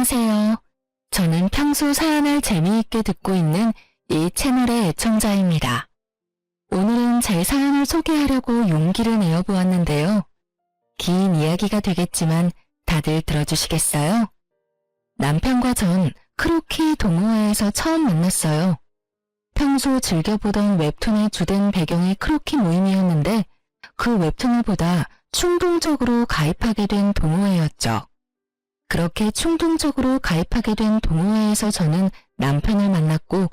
안녕하세요. 저는 평소 사연을 재미있게 듣고 있는 이 채널의 애청자입니다. 오늘은 제 사연을 소개하려고 용기를 내어 보았는데요. 긴 이야기가 되겠지만 다들 들어주시겠어요? 남편과 전 크로키 동호회에서 처음 만났어요. 평소 즐겨보던 웹툰의 주된 배경이 크로키 모임이었는데 그 웹툰을 보다 충동적으로 가입하게 된 동호회였죠. 그렇게 충동적으로 가입하게 된 동호회에서 저는 남편을 만났고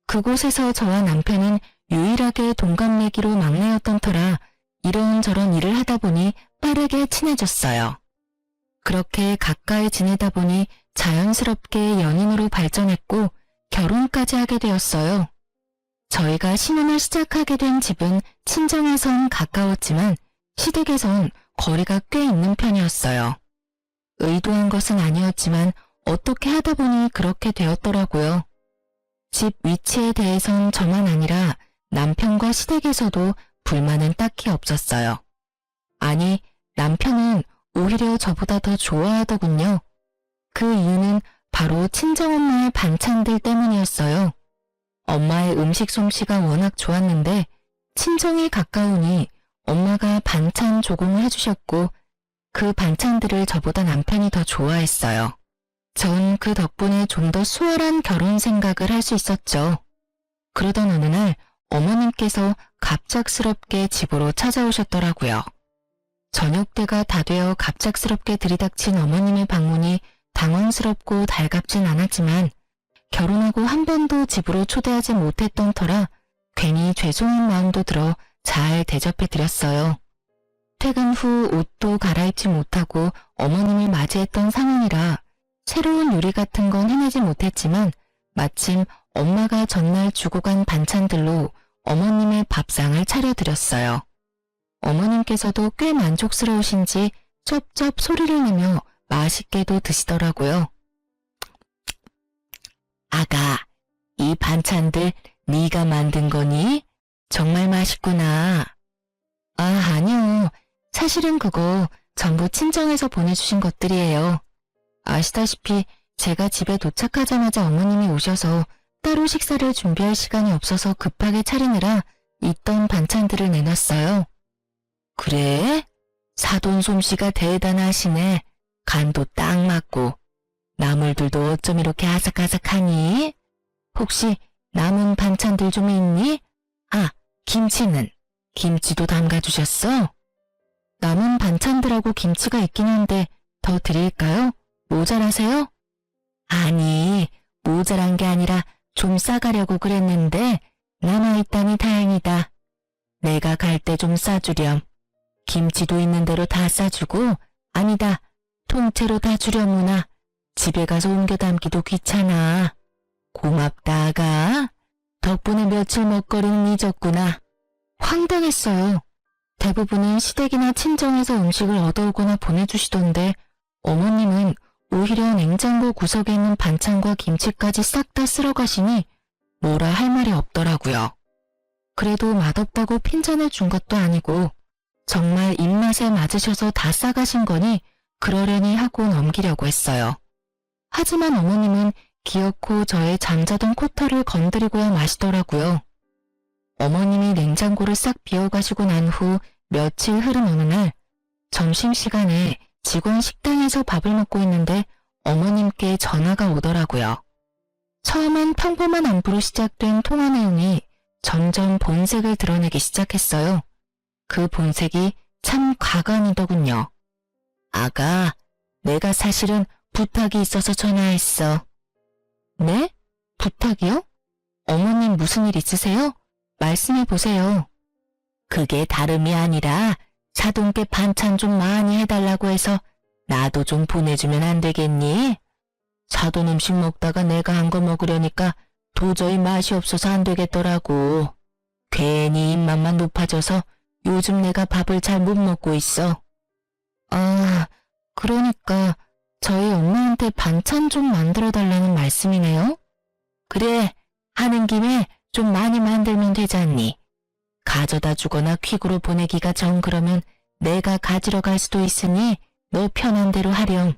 그곳에서 저와 남편은 유일하게 동갑내기로 막내였던 터라 이런저런 일을 하다 보니 빠르게 친해졌어요. 그렇게 가까이 지내다 보니 자연스럽게 연인으로 발전했고 결혼까지 하게 되었어요. 저희가 신혼을 시작하게 된 집은 친정에선 가까웠지만 시댁에선 거리가 꽤 있는 편이었어요. 의도한 것은 아니었지만 어떻게 하다 보니 그렇게 되었더라고요. 집 위치에 대해선 저만 아니라 남편과 시댁에서도 불만은 딱히 없었어요. 아니, 남편은 오히려 저보다 더 좋아하더군요. 그 이유는 바로 친정엄마의 반찬들 때문이었어요. 엄마의 음식 솜씨가 워낙 좋았는데 친정이 가까우니 엄마가 반찬 조공을 해주셨고 그 반찬들을 저보다 남편이 더 좋아했어요. 전 그 덕분에 좀 더 수월한 결혼 생각을 할 수 있었죠. 그러던 어느 날 어머님께서 갑작스럽게 집으로 찾아오셨더라고요. 저녁때가 다 되어 갑작스럽게 들이닥친 어머님의 방문이 당황스럽고 달갑진 않았지만 결혼하고 한 번도 집으로 초대하지 못했던 터라 괜히 죄송한 마음도 들어 잘 대접해드렸어요. 퇴근 후 옷도 갈아입지 못하고 어머님을 맞이했던 상황이라 새로운 요리 같은 건 해내지 못했지만 마침 엄마가 전날 주고 간 반찬들로 어머님의 밥상을 차려드렸어요. 어머님께서도 꽤 만족스러우신지 쩝쩝 소리를 내며 맛있게도 드시더라고요. 아가, 이 반찬들 네가 만든 거니? 정말 맛있구나. 아, 아니요. 사실은 그거 전부 친정에서 보내주신 것들이에요. 아시다시피 제가 집에 도착하자마자 어머님이 오셔서 따로 식사를 준비할 시간이 없어서 급하게 차리느라 있던 반찬들을 내놨어요. 그래? 사돈 솜씨가 대단하시네. 간도 딱 맞고. 나물들도 어쩜 이렇게 아삭아삭하니? 혹시 남은 반찬들 좀 있니? 아, 김치는? 김치도 담가주셨어? 남은 반찬들하고 김치가 있긴 한데 더 드릴까요? 모자라세요? 아니, 모자란 게 아니라 좀 싸가려고 그랬는데 남아있다니 다행이다. 내가 갈 때 좀 싸주렴. 김치도 있는 대로 다 싸주고 아니다, 통째로 다 주려무나. 집에 가서 옮겨 담기도 귀찮아. 고맙다, 아가. 덕분에 며칠 먹거리는 잊었구나. 황당했어요. 대부분은 시댁이나 친정에서 음식을 얻어오거나 보내주시던데 어머님은 오히려 냉장고 구석에 있는 반찬과 김치까지 싹 다 쓸어 가시니 뭐라 할 말이 없더라고요. 그래도 맛없다고 핀잔을 준 것도 아니고 정말 입맛에 맞으셔서 다 싸가신 거니 그러려니 하고 넘기려고 했어요. 하지만 어머님은 기어코 저의 잠자던 코털을 건드리고야 마시더라고요. 어머님이 냉장고를 싹 비워가시고 난 후 며칠 흐른 어느 날 점심시간에 직원 식당에서 밥을 먹고 있는데 어머님께 전화가 오더라고요. 처음엔 평범한 안부로 시작된 통화 내용이 점점 본색을 드러내기 시작했어요. 그 본색이 참 과간이더군요. 아가, 내가 사실은 부탁이 있어서 전화했어. 네? 부탁이요? 어머님 무슨 일 있으세요? 말씀해보세요. 그게 다름이 아니라 사돈께 반찬 좀 많이 해달라고 해서 나도 좀 보내주면 안 되겠니? 사돈 음식 먹다가 내가 한 거 먹으려니까 도저히 맛이 없어서 안 되겠더라고. 괜히 입맛만 높아져서 요즘 내가 밥을 잘 못 먹고 있어. 아, 그러니까 저희 엄마한테 반찬 좀 만들어달라는 말씀이네요? 그래, 하는 김에 좀 많이 만들면 되잖니. 가져다 주거나 퀵으로 보내기가 정 그러면 내가 가지러 갈 수도 있으니 너 편한 대로 하렴.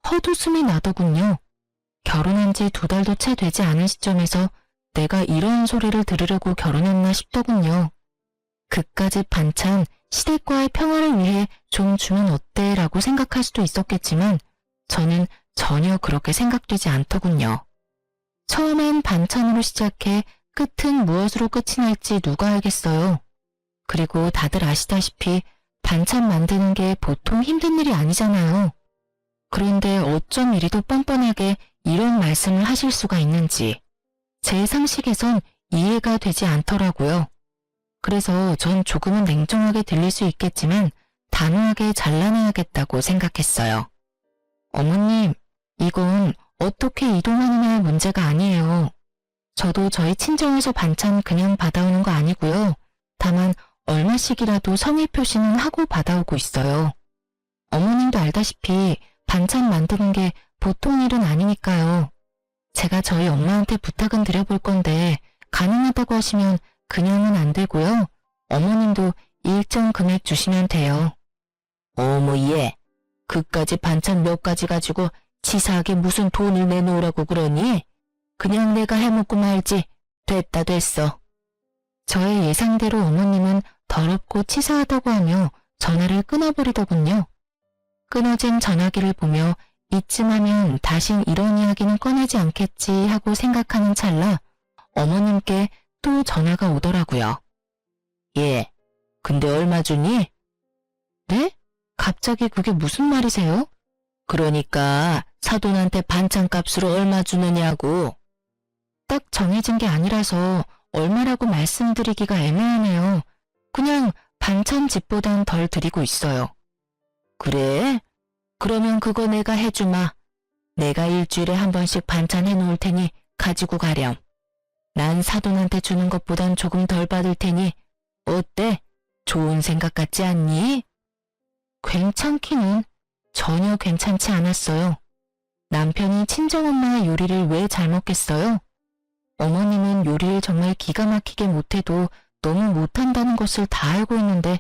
헛웃음이 나더군요. 결혼한 지 2달도 채 되지 않은 시점에서 내가 이런 소리를 들으려고 결혼했나 싶더군요. 그까짓 반찬, 시댁과의 평화를 위해 좀 주면 어때? 라고 생각할 수도 있었겠지만 저는 전혀 그렇게 생각되지 않더군요. 처음엔 반찬으로 시작해 끝은 무엇으로 끝이 날지 누가 알겠어요. 그리고 다들 아시다시피 반찬 만드는 게 보통 힘든 일이 아니잖아요. 그런데 어쩜 이리도 뻔뻔하게 이런 말씀을 하실 수가 있는지 제 상식에선 이해가 되지 않더라고요. 그래서 전 조금은 냉정하게 들릴 수 있겠지만 단호하게 잘라내야겠다고 생각했어요. 어머님, 이건 어떻게 이동하느냐의 문제가 아니에요. 저도 저희 친정에서 반찬 그냥 받아오는 거 아니고요. 다만 얼마씩이라도 성의 표시는 하고 받아오고 있어요. 어머님도 알다시피 반찬 만드는 게 보통 일은 아니니까요. 제가 저희 엄마한테 부탁은 드려볼 건데 가능하다고 하시면 그냥은 안 되고요. 어머님도 일정 금액 주시면 돼요. 어머 얘, 그까지 반찬 몇 가지 가지고 치사하게 무슨 돈을 내놓으라고 그러니? 그냥 내가 해먹고 말지. 됐다 됐어. 저의 예상대로 어머님은 더럽고 치사하다고 하며 전화를 끊어버리더군요. 끊어진 전화기를 보며 이쯤 하면 다신 이런 이야기는 꺼내지 않겠지 하고 생각하는 찰나 어머님께 또 전화가 오더라고요. 예, 근데 얼마 주니? 네? 갑자기 그게 무슨 말이세요? 그러니까 사돈한테 반찬값으로 얼마 주느냐고. 딱 정해진 게 아니라서 얼마라고 말씀드리기가 애매하네요. 그냥 반찬 집보단 덜 드리고 있어요. 그래? 그러면 그거 내가 해주마. 내가 일주일에 한 번씩 반찬 해놓을 테니 가지고 가렴. 난 사돈한테 주는 것보단 조금 덜 받을 테니 어때? 좋은 생각 같지 않니? 괜찮기는 전혀 괜찮지 않았어요. 남편이 친정엄마의 요리를 왜 잘 먹겠어요? 어머님은 요리를 정말 기가 막히게 못해도 너무 못한다는 것을 다 알고 있는데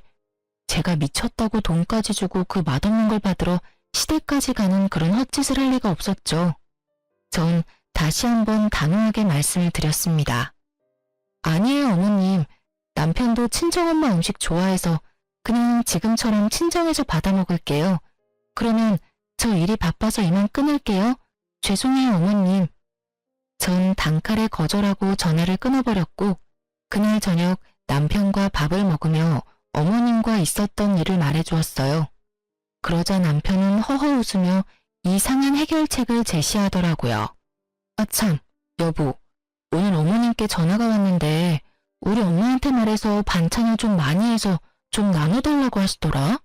제가 미쳤다고 돈까지 주고 그 맛없는 걸 받으러 시댁까지 가는 그런 헛짓을 할 리가 없었죠. 전 다시 한번 단호하게 말씀을 드렸습니다. 아니에요, 어머님. 남편도 친정엄마 음식 좋아해서 그냥 지금처럼 친정에서 받아 먹을게요. 그러면 저 일이 바빠서 이만 끊을게요. 죄송해요, 어머님. 전 단칼에 거절하고 전화를 끊어버렸고 그날 저녁 남편과 밥을 먹으며 어머님과 있었던 일을 말해주었어요. 그러자 남편은 허허 웃으며 이상한 해결책을 제시하더라고요. 아참, 여보, 오늘 어머님께 전화가 왔는데 우리 엄마한테 말해서 반찬을 좀 많이 해서 좀 나눠달라고 하시더라.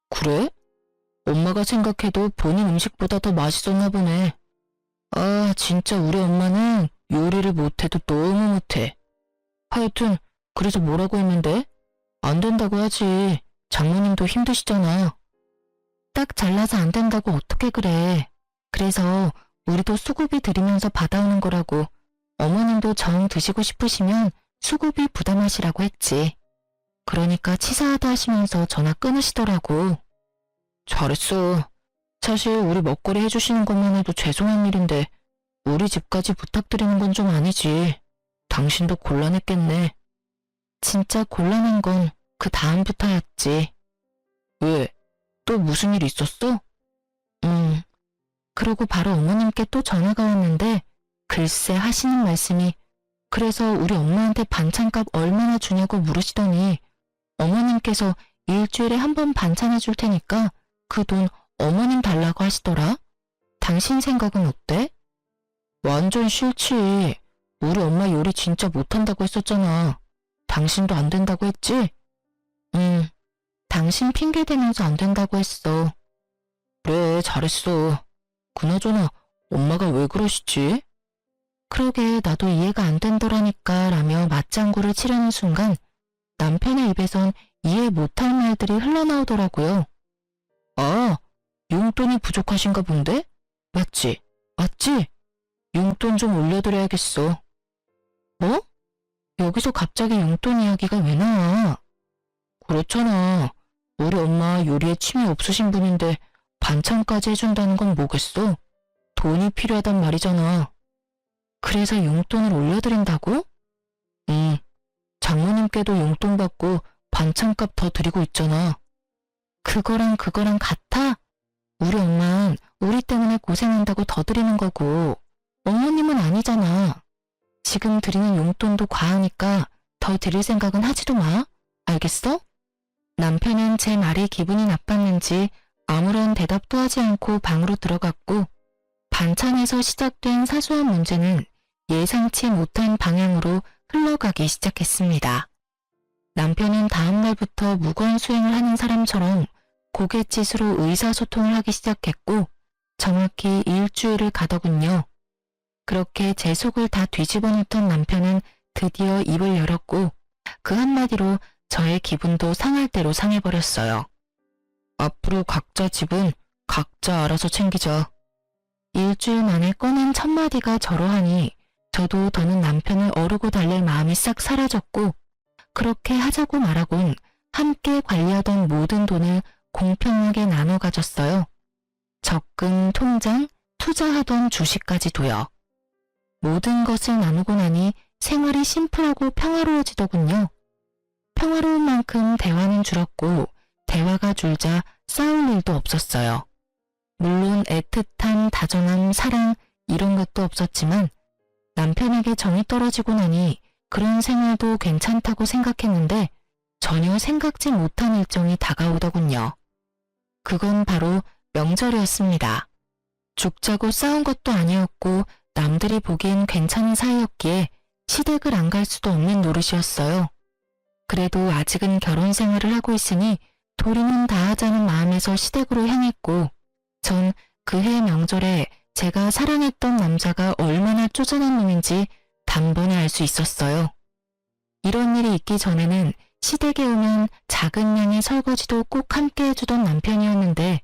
그래? 엄마가 생각해도 본인 음식보다 더 맛있었나 보네. 아, 진짜 우리 엄마는 요리를 못해도 너무 못해. 하여튼 그래서 뭐라고 했는데? 안 된다고 하지. 장모님도 힘드시잖아. 딱 잘라서 안 된다고 어떻게 그래. 그래서 우리도 수고비 드리면서 받아오는 거라고. 어머님도 정 드시고 싶으시면 수고비 부담하시라고 했지. 그러니까 치사하다 하시면서 전화 끊으시더라고. 잘했어. 사실 우리 먹거리 해주시는 것만 해도 죄송한 일인데 우리 집까지 부탁드리는 건 좀 아니지. 당신도 곤란했겠네. 진짜 곤란한 건 그 다음부터였지. 왜? 또 무슨 일 있었어? 그러고 바로 어머님께 또 전화가 왔는데 글쎄 하시는 말씀이 그래서 우리 엄마한테 반찬값 얼마나 주냐고 물으시더니 어머님께서 일주일에 한 번 반찬 해줄 테니까 그 돈 어머님 달라고 하시더라. 당신 생각은 어때? 완전 싫지. 우리 엄마 요리 진짜 못한다고 했었잖아. 당신도 안 된다고 했지? 당신 핑계 대면서 안 된다고 했어. 그래, 잘했어. 그나저나 엄마가 왜 그러시지? 그러게 나도 이해가 안 된더라니까 라며 맞장구를 치려는 순간 남편의 입에선 이해 못할 말들이 흘러나오더라고요. 아, 용돈이 부족하신가 본데? 맞지? 맞지? 용돈 좀 올려드려야겠어. 뭐? 여기서 갑자기 용돈 이야기가 왜 나와? 그렇잖아. 우리 엄마 요리에 취미 없으신 분인데 반찬까지 해준다는 건 뭐겠어? 돈이 필요하단 말이잖아. 그래서 용돈을 올려드린다고? 응, 장모님께도 용돈 받고 반찬값 더 드리고 있잖아. 그거랑 같아? 우리 엄만 우리 때문에 고생한다고 더 드리는 거고 어머님은 아니잖아. 지금 드리는 용돈도 과하니까 더 드릴 생각은 하지도 마. 알겠어? 남편은 제 말에 기분이 나빴는지 아무런 대답도 하지 않고 방으로 들어갔고 반찬에서 시작된 사소한 문제는 예상치 못한 방향으로 흘러가기 시작했습니다. 남편은 다음 날부터 무거운 수행을 하는 사람처럼 고갯짓으로 의사소통을 하기 시작했고 정확히 일주일을 가더군요. 그렇게 제 속을 다 뒤집어 놓던 남편은 드디어 입을 열었고 그 한마디로 저의 기분도 상할 대로 상해버렸어요. 앞으로 각자 집은 각자 알아서 챙기자. 일주일 만에 꺼낸 첫마디가 저러하니 저도 더는 남편을 어르고 달랠 마음이 싹 사라졌고 그렇게 하자고 말하곤 함께 관리하던 모든 돈을 공평하게 나눠 가졌어요. 적금, 통장, 투자하던 주식까지도요. 모든 것을 나누고 나니 생활이 심플하고 평화로워지더군요. 평화로운 만큼 대화는 줄었고 대화가 줄자 싸울 일도 없었어요. 물론 애틋함, 다정함, 사랑 이런 것도 없었지만 남편에게 정이 떨어지고 나니 그런 생활도 괜찮다고 생각했는데 전혀 생각지 못한 일정이 다가오더군요. 그건 바로 명절이었습니다. 죽자고 싸운 것도 아니었고 남들이 보기엔 괜찮은 사이였기에 시댁을 안 갈 수도 없는 노릇이었어요. 그래도 아직은 결혼 생활을 하고 있으니 도리는 다 하자는 마음에서 시댁으로 향했고 전 그해 명절에 제가 사랑했던 남자가 얼마나 쪼잔한 놈인지 단번에 알 수 있었어요. 이런 일이 있기 전에는 시댁에 오면 작은 양의 설거지도 꼭 함께 해주던 남편이었는데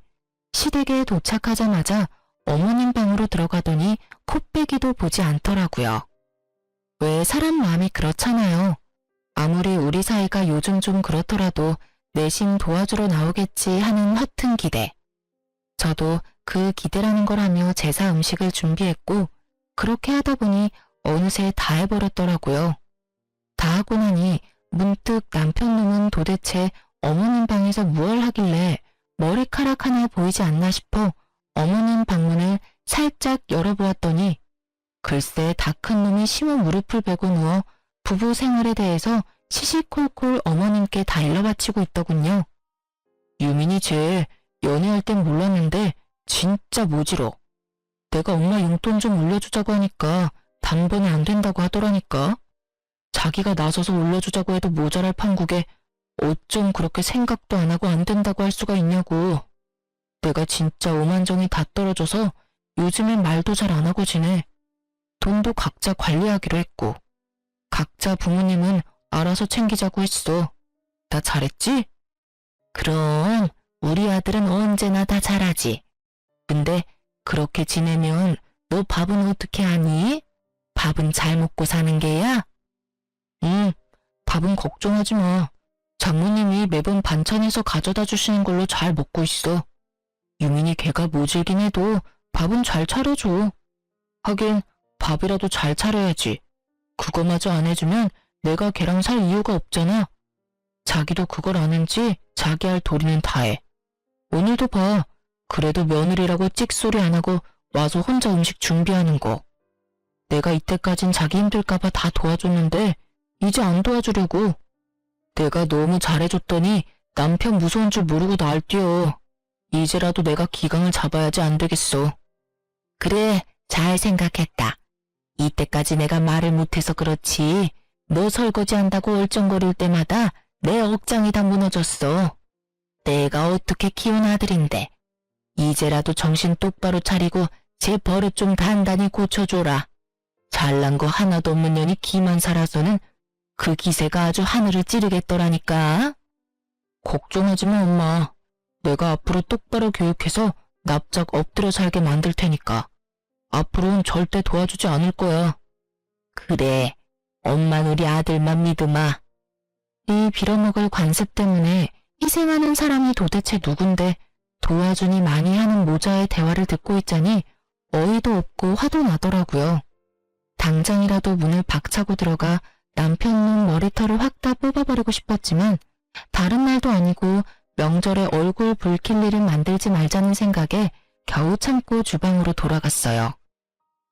시댁에 도착하자마자 어머님 방으로 들어가더니 코빼기도 보지 않더라고요. 왜 사람 마음이 그렇잖아요. 아무리 우리 사이가 요즘 좀 그렇더라도 내심 도와주러 나오겠지 하는 허튼 기대. 저도 그 기대라는 걸 하며 제사 음식을 준비했고 그렇게 하다 보니 어느새 다 해버렸더라고요. 다 하고 나니 문득 남편 놈은 도대체 어머님 방에서 무얼 하길래 머리카락 하나 보이지 않나 싶어 어머님 방문을 살짝 열어보았더니 글쎄 다 큰 놈이 심한 무릎을 베고 누워 부부 생활에 대해서 시시콜콜 어머님께 다 일러바치고 있더군요. 유민이 쟤 연애할 땐 몰랐는데 진짜 모질어. 내가 엄마 용돈 좀 올려주자고 하니까 단번에 안 된다고 하더라니까. 자기가 나서서 올려주자고 해도 모자랄 판국에 어쩜 그렇게 생각도 안 하고 안 된다고 할 수가 있냐고. 내가 진짜 오만정이 다 떨어져서 요즘엔 말도 잘 안 하고 지내. 돈도 각자 관리하기로 했고 각자 부모님은 알아서 챙기자고 했어. 나 잘했지? 그럼 우리 아들은 언제나 다 잘하지. 근데 그렇게 지내면 너 밥은 어떻게 하니? 밥은 잘 먹고 사는 게야? 응, 밥은 걱정하지 마. 장모님이 매번 반찬해서 가져다 주시는 걸로 잘 먹고 있어. 유민이 걔가 모질긴 해도 밥은 잘 차려줘. 하긴 밥이라도 잘 차려야지. 그거마저 안 해주면 내가 걔랑 살 이유가 없잖아. 자기도 그걸 아는지 자기 할 도리는 다 해. 오늘도 봐. 그래도 며느리라고 찍소리 안 하고 와서 혼자 음식 준비하는 거. 내가 이때까진 자기 힘들까봐 다 도와줬는데 이제 안 도와주려고. 내가 너무 잘해줬더니 남편 무서운 줄 모르고 날 뛰어. 이제라도 내가 기강을 잡아야지 안 되겠어. 그래, 잘 생각했다. 이때까지 내가 말을 못해서 그렇지. 너 설거지한다고 얼쩡거릴 때마다 내 억장이 다 무너졌어. 내가 어떻게 키운 아들인데. 이제라도 정신 똑바로 차리고 제 버릇 좀 단단히 고쳐줘라. 잘난 거 하나도 없는 년이 기만 살아서는 그 기세가 아주 하늘을 찌르겠더라니까. 걱정하지 마, 엄마. 내가 앞으로 똑바로 교육해서 납작 엎드려 살게 만들 테니까. 앞으로는 절대 도와주지 않을 거야. 그래, 엄만 우리 아들만 믿으마. 이 빌어먹을 관습 때문에 희생하는 사람이 도대체 누군데 도와주니 많이 하는 모자의 대화를 듣고 있자니 어이도 없고 화도 나더라고요. 당장이라도 문을 박차고 들어가 남편 놈 머리털을 확 다 뽑아버리고 싶었지만 다른 날도 아니고 명절에 얼굴 붉힐 일은 만들지 말자는 생각에 겨우 참고 주방으로 돌아갔어요.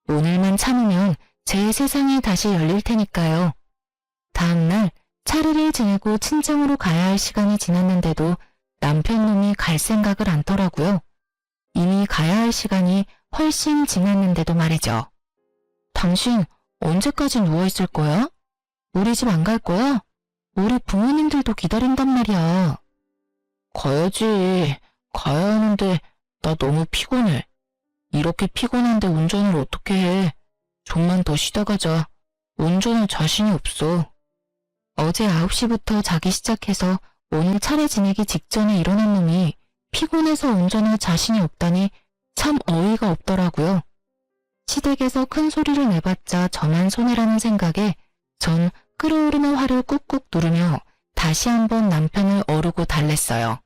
오늘만 참으면 제 세상이 다시 열릴 테니까요. 다음날 차례를 지내고 친정으로 가야 할 시간이 지났는데도 남편 놈이 갈 생각을 않더라고요. 이미 가야 할 시간이 훨씬 지났는데도 말이죠. 당신 언제까지 누워있을 거야? 우리 집 안 갈 거야? 우리 부모님들도 기다린단 말이야. 가야지. 가야 하는데 나 너무 피곤해. 이렇게 피곤한데 운전을 어떻게 해. 좀만 더 쉬다 가자. 운전할 자신이 없어. 어제 9시부터 자기 시작해서 오늘 차례 지내기 직전에 일어난 놈이 피곤해서 운전할 자신이 없다니 참 어이가 없더라고요. 시댁에서 큰 소리를 내봤자 저만 손해라는 생각에 전 끓어오르는 화를 꾹꾹 누르며 다시 한번 남편을 어르고 달랬어요.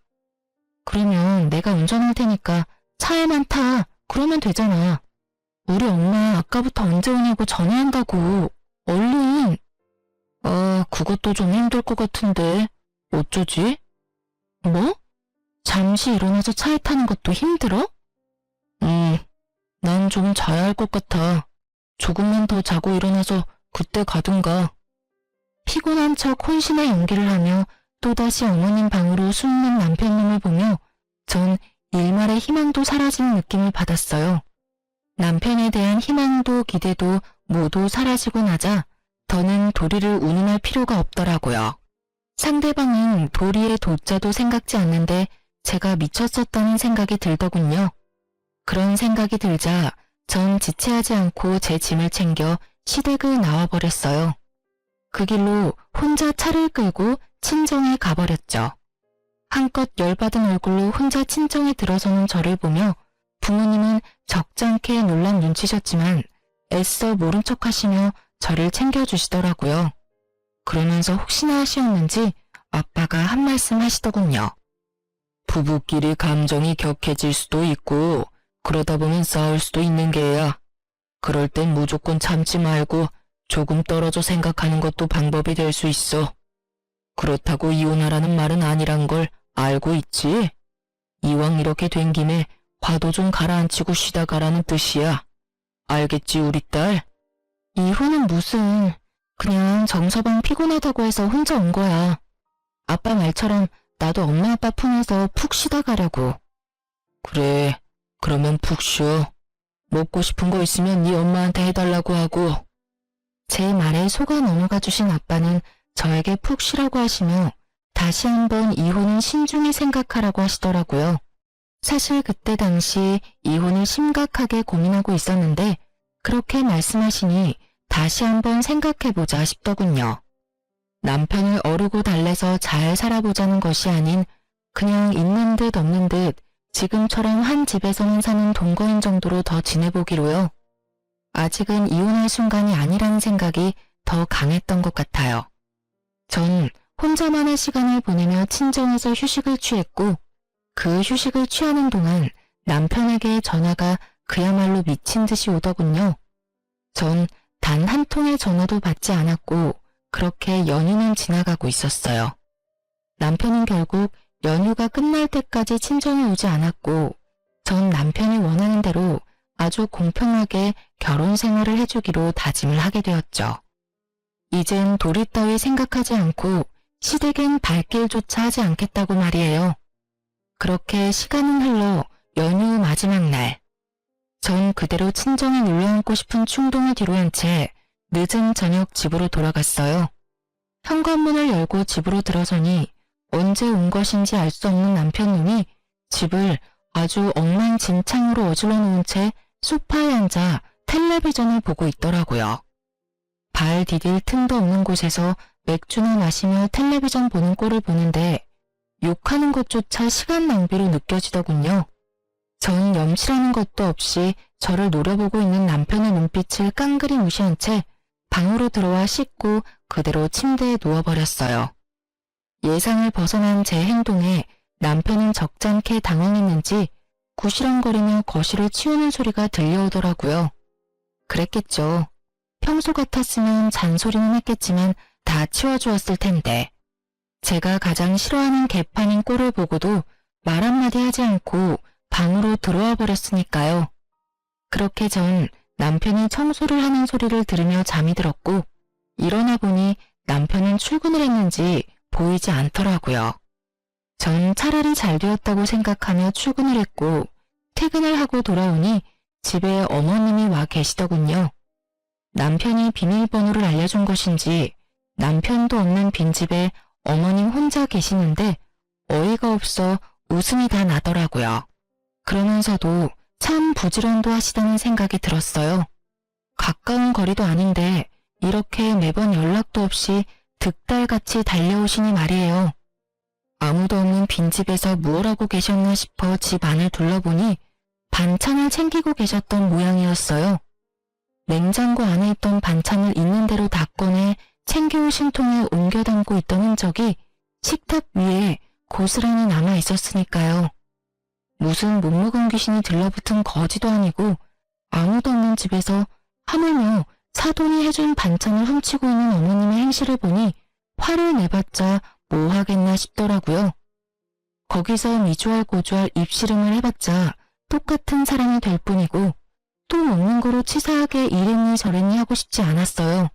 그러면 내가 운전할 테니까 차에만 타. 그러면 되잖아. 우리 엄마 아까부터 언제 오냐고 전화한다고. 얼른. 그것도 좀 힘들 것 같은데 어쩌지? 뭐? 잠시 일어나서 차에 타는 것도 힘들어? 난 좀 자야 할 것 같아. 조금만 더 자고 일어나서 그때 가든가. 피곤한 척 혼신의 연기를 하며 또다시 어머님 방으로 숨는 남편님을 보며 전 일말의 희망도 사라지는 느낌을 받았어요. 남편에 대한 희망도 기대도 모두 사라지고 나자 더는 도리를 운운할 필요가 없더라고요. 상대방은 도리의 도자도 생각지 않는데 제가 미쳤었다는 생각이 들더군요. 그런 생각이 들자 전 지체하지 않고 제 짐을 챙겨 시댁을 나와버렸어요. 그 길로 혼자 차를 끌고 친정에 가버렸죠. 한껏 열받은 얼굴로 혼자 친정에 들어서는 저를 보며 부모님은 적잖게 놀란 눈치셨지만 애써 모른 척 하시며 저를 챙겨주시더라고요. 그러면서 혹시나 하시었는지 아빠가 한 말씀 하시더군요. 부부끼리 감정이 격해질 수도 있고 그러다 보면 싸울 수도 있는 게야. 그럴 땐 무조건 참지 말고 조금 떨어져 생각하는 것도 방법이 될 수 있어. 그렇다고 이혼하라는 말은 아니란 걸 알고 있지? 이왕 이렇게 된 김에 화도 좀 가라앉히고 쉬다 가라는 뜻이야. 알겠지 우리 딸? 이혼은 무슨... 그냥 정서방 피곤하다고 해서 혼자 온 거야. 아빠 말처럼 나도 엄마 아빠 품에서 푹 쉬다 가려고. 그래, 그러면 푹 쉬어. 먹고 싶은 거 있으면 네 엄마한테 해달라고 하고. 제 말에 속아 넘어가 주신 아빠는 저에게 푹 쉬라고 하시며 다시 한번 이혼은 신중히 생각하라고 하시더라고요. 사실 그때 당시 이혼을 심각하게 고민하고 있었는데 그렇게 말씀하시니 다시 한번 생각해보자 싶더군요. 남편을 어르고 달래서 잘 살아보자는 것이 아닌 그냥 있는 듯 없는 듯 지금처럼 한 집에서만 사는 동거인 정도로 더 지내보기로요. 아직은 이혼할 순간이 아니라는 생각이 더 강했던 것 같아요. 전 혼자만의 시간을 보내며 친정에서 휴식을 취했고 그 휴식을 취하는 동안 남편에게 전화가 그야말로 미친 듯이 오더군요. 전 단 한 통의 전화도 받지 않았고 그렇게 연휴는 지나가고 있었어요. 남편은 결국 연휴가 끝날 때까지 친정에 오지 않았고 전 남편이 원하는 대로 아주 공평하게 결혼 생활을 해주기로 다짐을 하게 되었죠. 이젠 도리 따위 생각하지 않고 시댁엔 발길조차 하지 않겠다고 말이에요. 그렇게 시간은 흘러 연휴 마지막 날. 전 그대로 친정에 눌러앉고 싶은 충동을 뒤로한 채 늦은 저녁 집으로 돌아갔어요. 현관문을 열고 집으로 들어서니 언제 온 것인지 알 수 없는 남편놈이 집을 아주 엉망진창으로 어질러 놓은 채 소파에 앉아 텔레비전을 보고 있더라고요. 발 디딜 틈도 없는 곳에서 맥주나 마시며 텔레비전 보는 꼴을 보는데 욕하는 것조차 시간 낭비로 느껴지더군요. 전 염치라는 것도 없이 저를 노려보고 있는 남편의 눈빛을 깡그리 무시한 채 방으로 들어와 씻고 그대로 침대에 누워버렸어요. 예상을 벗어난 제 행동에 남편은 적잖게 당황했는지 구시렁거리며 거실을 치우는 소리가 들려오더라고요. 그랬겠죠. 평소 같았으면 잔소리는 했겠지만 다 치워주었을 텐데. 제가 가장 싫어하는 개판인 꼴을 보고도 말 한마디 하지 않고 방으로 들어와 버렸으니까요. 그렇게 전 남편이 청소를 하는 소리를 들으며 잠이 들었고 일어나 보니 남편은 출근을 했는지 보이지 않더라고요. 전 차라리 잘 되었다고 생각하며 출근을 했고 퇴근을 하고 돌아오니 집에 어머님이 와 계시더군요. 남편이 비밀번호를 알려준 것인지 남편도 없는 빈집에 어머님 혼자 계시는데 어이가 없어 웃음이 다 나더라고요. 그러면서도 참 부지런도 하시다는 생각이 들었어요. 가까운 거리도 아닌데 이렇게 매번 연락도 없이 득달같이 달려오시니 말이에요. 아무도 없는 빈집에서 무얼 하고 계셨나 싶어 집 안을 둘러보니 반찬을 챙기고 계셨던 모양이었어요. 냉장고 안에 있던 반찬을 있는 대로 다 꺼내 챙겨오신 통에 옮겨 담고 있던 흔적이 식탁 위에 고스란히 남아 있었으니까요. 무슨 못 먹은 귀신이 들러붙은 거지도 아니고 아무도 없는 집에서 하물며 사돈이 해준 반찬을 훔치고 있는 어머님의 행실을 보니 화를 내봤자 뭐 하겠나 싶더라고요. 거기서 미주알 고주알 입씨름을 해봤자 똑같은 사람이 될 뿐이고 또 먹는 거로 치사하게 이랬니 저랬니 하고 싶지 않았어요.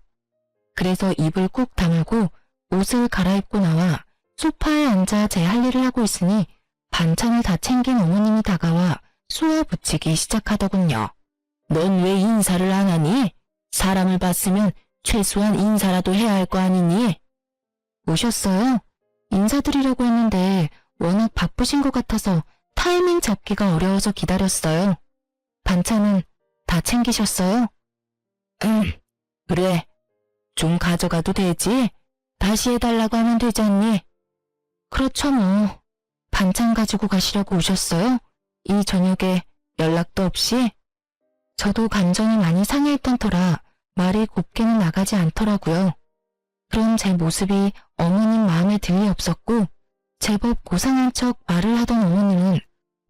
그래서 입을 꾹 다물고 옷을 갈아입고 나와 소파에 앉아 제 할 일을 하고 있으니 반찬을 다 챙긴 어머님이 다가와 쏘아붙이기 시작하더군요. 넌 왜 인사를 안 하니? 사람을 봤으면 최소한 인사라도 해야 할 거 아니니? 오셨어요? 인사드리려고 했는데 워낙 바쁘신 것 같아서 타이밍 잡기가 어려워서 기다렸어요. 반찬은 다 챙기셨어요? 그래. 좀 가져가도 되지? 다시 해달라고 하면 되지 않니? 그렇죠 뭐. 반찬 가지고 가시려고 오셨어요? 이 저녁에 연락도 없이? 저도 감정이 많이 상해있던 터라 말이 곱게는 나가지 않더라고요. 그런 제 모습이 어머님 마음에 들 리 없었고 제법 고상한 척 말을 하던 어머님은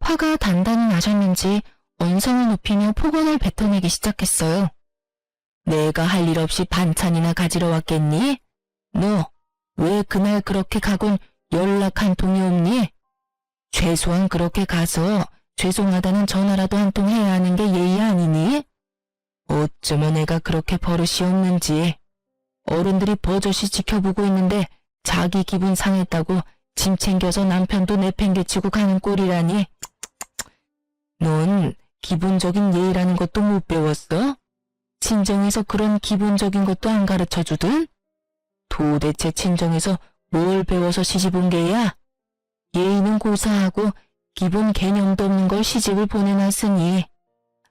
화가 단단히 나셨는지 언성을 높이며 폭언을 뱉어내기 시작했어요. 내가 할 일 없이 반찬이나 가지러 왔겠니? 너 왜 그날 그렇게 가곤 연락 한 통이 없니? 최소한 그렇게 가서 죄송하다는 전화라도 한 통 해야 하는 게 예의 아니니? 어쩌면 애가 그렇게 버릇이 없는지. 어른들이 버젓이 지켜보고 있는데 자기 기분 상했다고 짐 챙겨서 남편도 내팽개치고 가는 꼴이라니. 넌 기본적인 예의라는 것도 못 배웠어? 친정에서 그런 기본적인 것도 안 가르쳐주든? 도대체 친정에서 뭘 배워서 시집 온 게야? 예의는 고사하고 기본 개념도 없는 걸 시집을 보내놨으니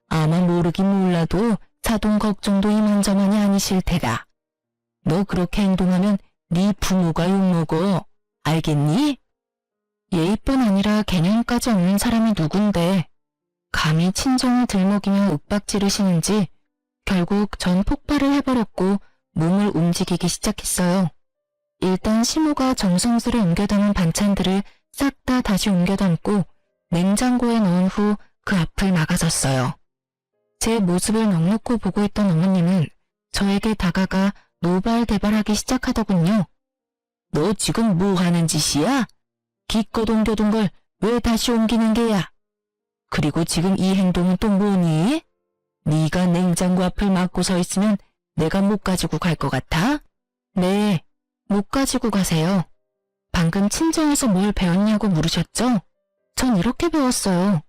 아마 모르긴 몰라도 사돈 걱정도 이만저만이 아니실 테다. 너 그렇게 행동하면 네 부모가 욕먹어. 알겠니? 예의뿐 아니라 개념까지 없는 사람이 누군데 감히 친정을 들먹이며 윽박지르시는지 결국 전 폭발을 해버렸고 몸을 움직이기 시작했어요. 일단 시모가 정성스레 옮겨 담은 반찬들을 싹 다 다시 옮겨 담고 냉장고에 넣은 후 그 앞을 나가섰어요. 제 모습을 넋놓고 보고 있던 어머님은 저에게 다가가 노발대발하기 시작하더군요. 너 지금 뭐 하는 짓이야? 기껏 옮겨둔 걸 왜 다시 옮기는 게야? 그리고 지금 이 행동은 또 뭐니? 네가 냉장고 앞을 막고 서 있으면 내가 못 가지고 갈 것 같아? 네, 못 가지고 가세요. 방금 친정에서 뭘 배웠냐고 물으셨죠? 전 이렇게 배웠어요.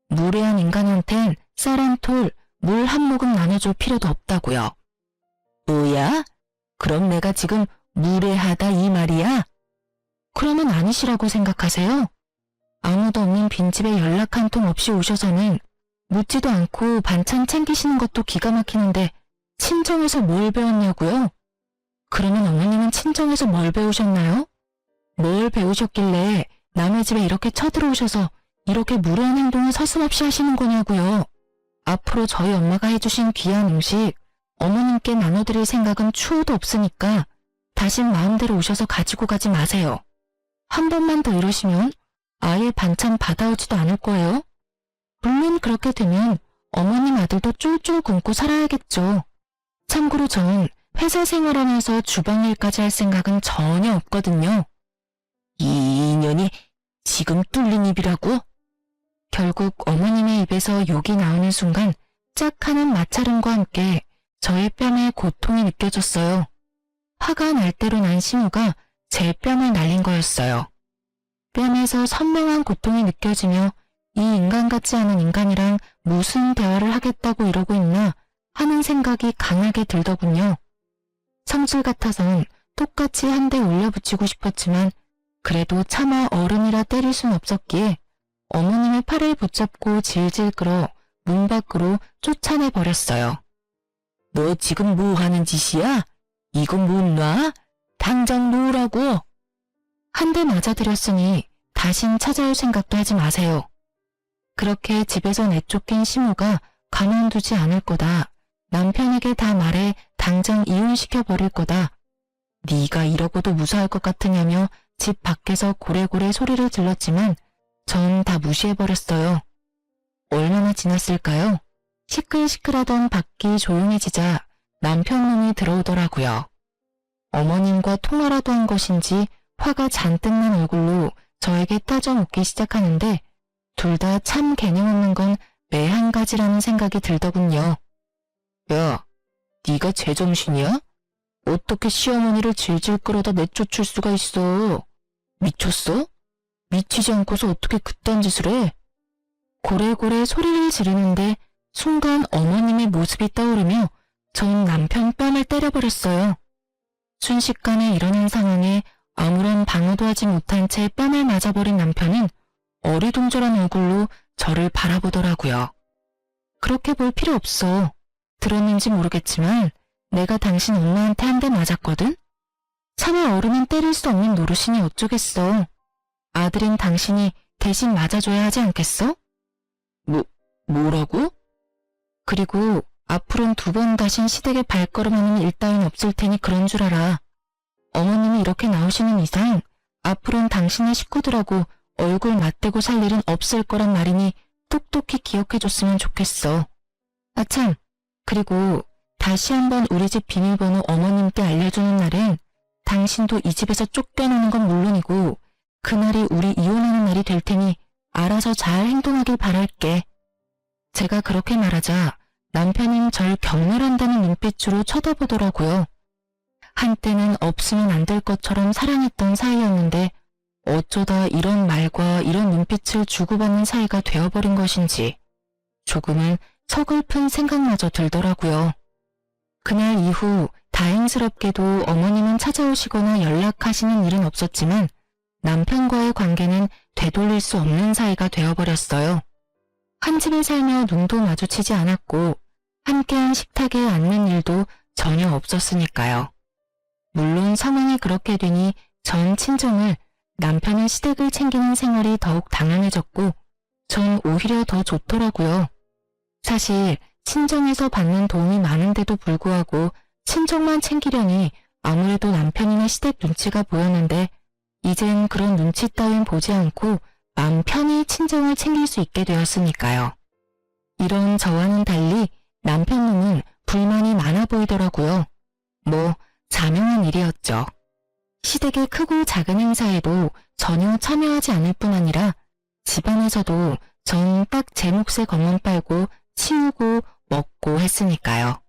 무례한 인간한텐 쌀 한 톨, 물 한 모금 나눠줄 필요도 없다고요. 뭐야? 그럼 내가 지금 무례하다 이 말이야? 그러면 아니시라고 생각하세요? 아무도 없는 빈집에 연락 한 통 없이 오셔서는 묻지도 않고 반찬 챙기시는 것도 기가 막히는데 친정에서 뭘 배웠냐고요? 그러면 어머님은 친정에서 뭘 배우셨나요? 뭘 배우셨길래 남의 집에 이렇게 쳐들어오셔서 이렇게 무례한 행동을 서슴없이 하시는 거냐고요. 앞으로 저희 엄마가 해주신 귀한 음식 어머님께 나눠드릴 생각은 추호도 없으니까 다신 마음대로 오셔서 가지고 가지 마세요. 한 번만 더 이러시면 아예 반찬 받아오지도 않을 거예요? 물론 그렇게 되면 어머님 아들도 쫄쫄 굶고 살아야겠죠. 참고로 전 회사 생활하면서 주방 일까지 할 생각은 전혀 없거든요. 이 인연이 지금 뚫린 입이라고? 결국 어머님의 입에서 욕이 나오는 순간 짝 하는 마찰음과 함께 저의 뺨에 고통이 느껴졌어요. 화가 날 대로 난 심우가 제 뺨을 날린 거였어요. 뺨에서 선명한 고통이 느껴지며 이 인간 같지 않은 인간이랑 무슨 대화를 하겠다고 이러고 있나 하는 생각이 강하게 들더군요. 성질 같아선 똑같이 한 대 올려붙이고 싶었지만 그래도 차마 어른이라 때릴 순 없었기에 어머님의 팔을 붙잡고 질질 끌어 문 밖으로 쫓아내버렸어요. 너 지금 뭐 하는 짓이야? 이건 못 놔? 당장 놓으라고! 한 대 맞아드렸으니 다신 찾아올 생각도 하지 마세요. 그렇게 집에서 내쫓긴 시모가 가만두지 않을 거다. 남편에게 다 말해 당장 이혼시켜버릴 거다. 네가 이러고도 무사할 것 같으냐며 집 밖에서 고래고래 소리를 질렀지만 전 다 무시해버렸어요. 얼마나 지났을까요? 시끌시끌하던 밖이 조용해지자 남편놈이 들어오더라고요. 어머님과 통화라도 한 것인지 화가 잔뜩 난 얼굴로 저에게 따져 묻기 시작하는데 둘 다 참 개념 없는 건 매 한 가지라는 생각이 들더군요. 야, 네가 제정신이야? 어떻게 시어머니를 질질 끌어다 내쫓을 수가 있어? 미쳤어? 미치지 않고서 어떻게 그딴 짓을 해? 고래고래 소리를 지르는데 순간 어머님의 모습이 떠오르며 전 남편 뺨을 때려버렸어요. 순식간에 일어난 상황에 아무런 방어도 하지 못한 채 뺨을 맞아버린 남편은 어리둥절한 얼굴로 저를 바라보더라고요. 그렇게 볼 필요 없어. 들었는지 모르겠지만 내가 당신 엄마한테 한 대 맞았거든? 차마 어른은 때릴 수 없는 노릇이니 어쩌겠어. 아들인 당신이 대신 맞아줘야 하지 않겠어? 뭐라고? 그리고 앞으론 2번 다신 시댁에 발걸음하는 일 따윈 없을 테니 그런 줄 알아. 어머님이 이렇게 나오시는 이상 앞으론 당신의 식구들하고 얼굴 맞대고 살 일은 없을 거란 말이니 똑똑히 기억해줬으면 좋겠어. 아참, 그리고 다시 한번 우리 집 비밀번호 어머님께 알려주는 날엔 당신도 이 집에서 쫓겨나는 건 물론이고 그날이 우리 이혼하는 날이 될 테니 알아서 잘 행동하길 바랄게. 제가 그렇게 말하자 남편은 절 경멸한다는 눈빛으로 쳐다보더라고요. 한때는 없으면 안 될 것처럼 사랑했던 사이였는데 어쩌다 이런 말과 이런 눈빛을 주고받는 사이가 되어버린 것인지 조금은 서글픈 생각마저 들더라고요. 그날 이후 다행스럽게도 어머님은 찾아오시거나 연락하시는 일은 없었지만 남편과의 관계는 되돌릴 수 없는 사이가 되어버렸어요. 한 집에 살며 눈도 마주치지 않았고 함께한 식탁에 앉는 일도 전혀 없었으니까요. 물론 상황이 그렇게 되니 전 친정을 남편의 시댁을 챙기는 생활이 더욱 당연해졌고 전 오히려 더 좋더라고요. 사실 친정에서 받는 도움이 많은데도 불구하고 친정만 챙기려니 아무래도 남편이나 시댁 눈치가 보였는데 이젠 그런 눈치 따윈 보지 않고 마음 편히 친정을 챙길 수 있게 되었으니까요. 이런 저와는 달리 남편님은 불만이 많아 보이더라고요. 뭐 자명한 일이었죠. 시댁의 크고 작은 행사에도 전혀 참여하지 않을 뿐 아니라 집안에서도 전 딱 제 몫의 것만 빨고 치우고 먹고 했으니까요.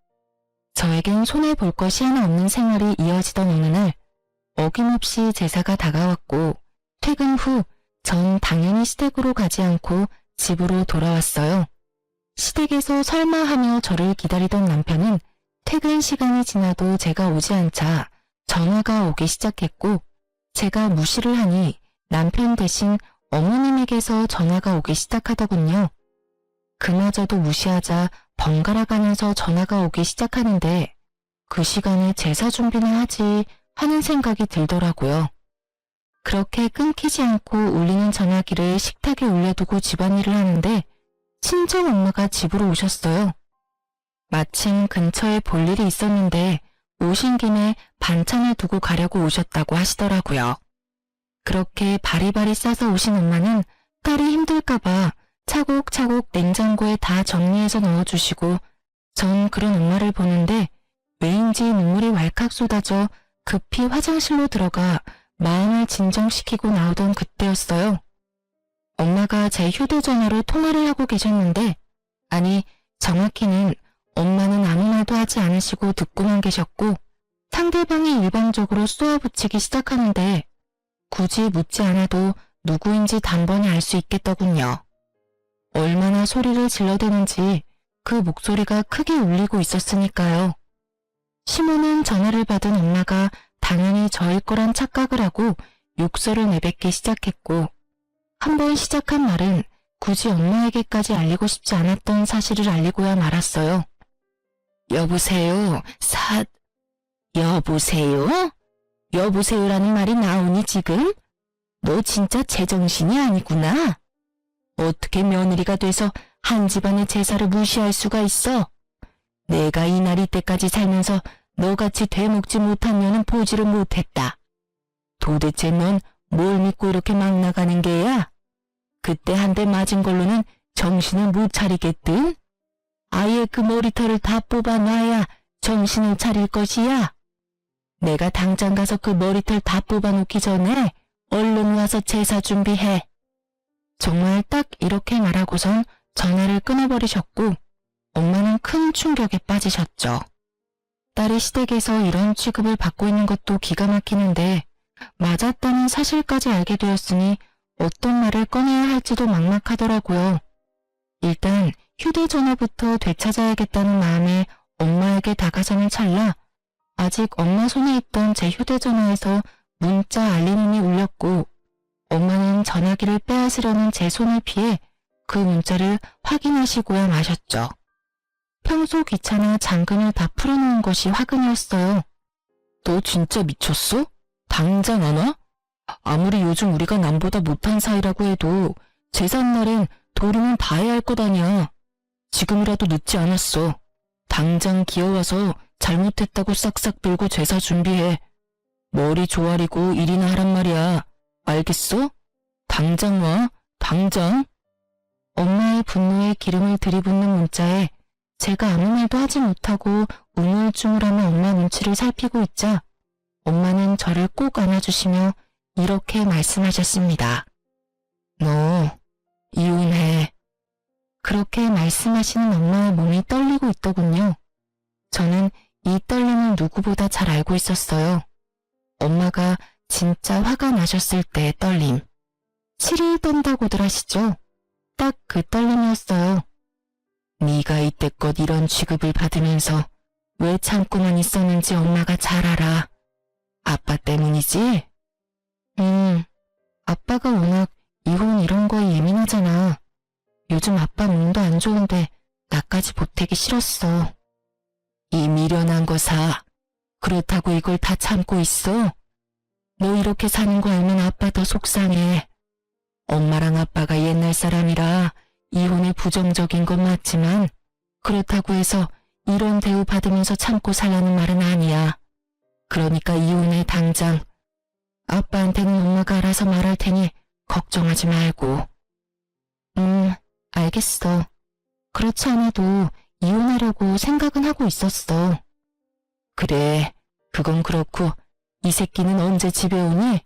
저에겐 손해볼 것이 하나 없는 생활이 이어지던 어느 날 어김없이 제사가 다가왔고 퇴근 후 전 당연히 시댁으로 가지 않고 집으로 돌아왔어요. 시댁에서 설마 하며 저를 기다리던 남편은 퇴근 시간이 지나도 제가 오지 않자 전화가 오기 시작했고 제가 무시를 하니 남편 대신 어머님에게서 전화가 오기 시작하더군요. 그마저도 무시하자 번갈아 가면서 전화가 오기 시작하는데 그 시간에 제사 준비나 하지 하는 생각이 들더라고요. 그렇게 끊기지 않고 울리는 전화기를 식탁에 올려두고 집안일을 하는데 친정 엄마가 집으로 오셨어요. 마침 근처에 볼 일이 있었는데 오신 김에 반찬을 두고 가려고 오셨다고 하시더라고요. 그렇게 바리바리 싸서 오신 엄마는 딸이 힘들까봐 차곡차곡 냉장고에 다 정리해서 넣어주시고 전 그런 엄마를 보는데 왜인지 눈물이 왈칵 쏟아져 급히 화장실로 들어가 마음을 진정시키고 나오던 그때였어요. 엄마가 제 휴대전화로 통화를 하고 계셨는데 아니 정확히는 엄마는 아무 말도 하지 않으시고 듣고만 계셨고 상대방이 일방적으로 쏘아붙이기 시작하는데 굳이 묻지 않아도 누구인지 단번에 알 수 있겠더군요. 얼마나 소리를 질러대는지 그 목소리가 크게 울리고 있었으니까요. 시모는 전화를 받은 엄마가 당연히 저일 거란 착각을 하고 욕설을 내뱉기 시작했고 한 번 시작한 말은 굳이 엄마에게까지 알리고 싶지 않았던 사실을 알리고야 말았어요. 여보세요? 여보세요? 여보세요라는 말이 나오니 지금? 너 진짜 제정신이 아니구나. 어떻게 며느리가 돼서 한 집안의 제사를 무시할 수가 있어? 내가 이 나이 때까지 살면서 너같이 되먹지 못한 년은 보지를 못했다. 도대체 넌 뭘 믿고 이렇게 막 나가는 게야? 그때 한 대 맞은 걸로는 정신을 못 차리겠든? 아예 그 머리털을 다 뽑아놔야 정신을 차릴 것이야. 내가 당장 가서 그 머리털 다 뽑아놓기 전에 얼른 와서 제사 준비해. 정말 딱 이렇게 말하고선 전화를 끊어버리셨고 엄마는 큰 충격에 빠지셨죠. 딸이 시댁에서 이런 취급을 받고 있는 것도 기가 막히는데 맞았다는 사실까지 알게 되었으니 어떤 말을 꺼내야 할지도 막막하더라고요. 일단 휴대전화부터 되찾아야겠다는 마음에 엄마에게 다가서는 찰나 아직 엄마 손에 있던 제 휴대전화에서 문자 알림음이 울렸고 엄마는 전화기를 빼앗으려는 제 손을 피해 그 문자를 확인하시고야 마셨죠. 평소 귀찮아 잠금을 다 풀어놓은 것이 화근이었어요. 너 진짜 미쳤어? 당장 안 와? 아무리 요즘 우리가 남보다 못한 사이라고 해도 제삿날엔 도리는 다 해야 할 것 아니야. 지금이라도 늦지 않았어. 당장 기어와서 잘못했다고 싹싹 빌고 제사 준비해. 머리 조아리고 일이나 하란 말이야. 알겠어? 당장 와. 당장. 엄마의 분노에 기름을 들이붓는 문자에 제가 아무 말도 하지 못하고 우물쭈물하며 엄마 눈치를 살피고 있자 엄마는 저를 꼭 안아주시며 이렇게 말씀하셨습니다. 너 이혼해. 그렇게 말씀하시는 엄마의 몸이 떨리고 있더군요. 저는 이 떨림을 누구보다 잘 알고 있었어요. 엄마가 진짜 화가 나셨을 때의 떨림. 7일 떤다고들 하시죠? 딱 그 떨림이었어요. 네가 이때껏 이런 취급을 받으면서 왜 참고만 있었는지 엄마가 잘 알아. 아빠 때문이지? 아빠가 워낙 이혼 이런 거에 예민하잖아. 요즘 아빠 몸도 안 좋은데 나까지 보태기 싫었어. 이 미련한 거사. 그렇다고 이걸 다 참고 있어? 너 이렇게 사는 거 알면 아빠 더 속상해. 엄마랑 아빠가 옛날 사람이라 이혼에 부정적인 건 맞지만 그렇다고 해서 이런 대우 받으면서 참고 살라는 말은 아니야. 그러니까 이혼해 당장. 아빠한테는 엄마가 알아서 말할 테니 걱정하지 말고. 알겠어. 그렇지 않아도 이혼하려고 생각은 하고 있었어. 그래, 그건 그렇고 이 새끼는 언제 집에 오니?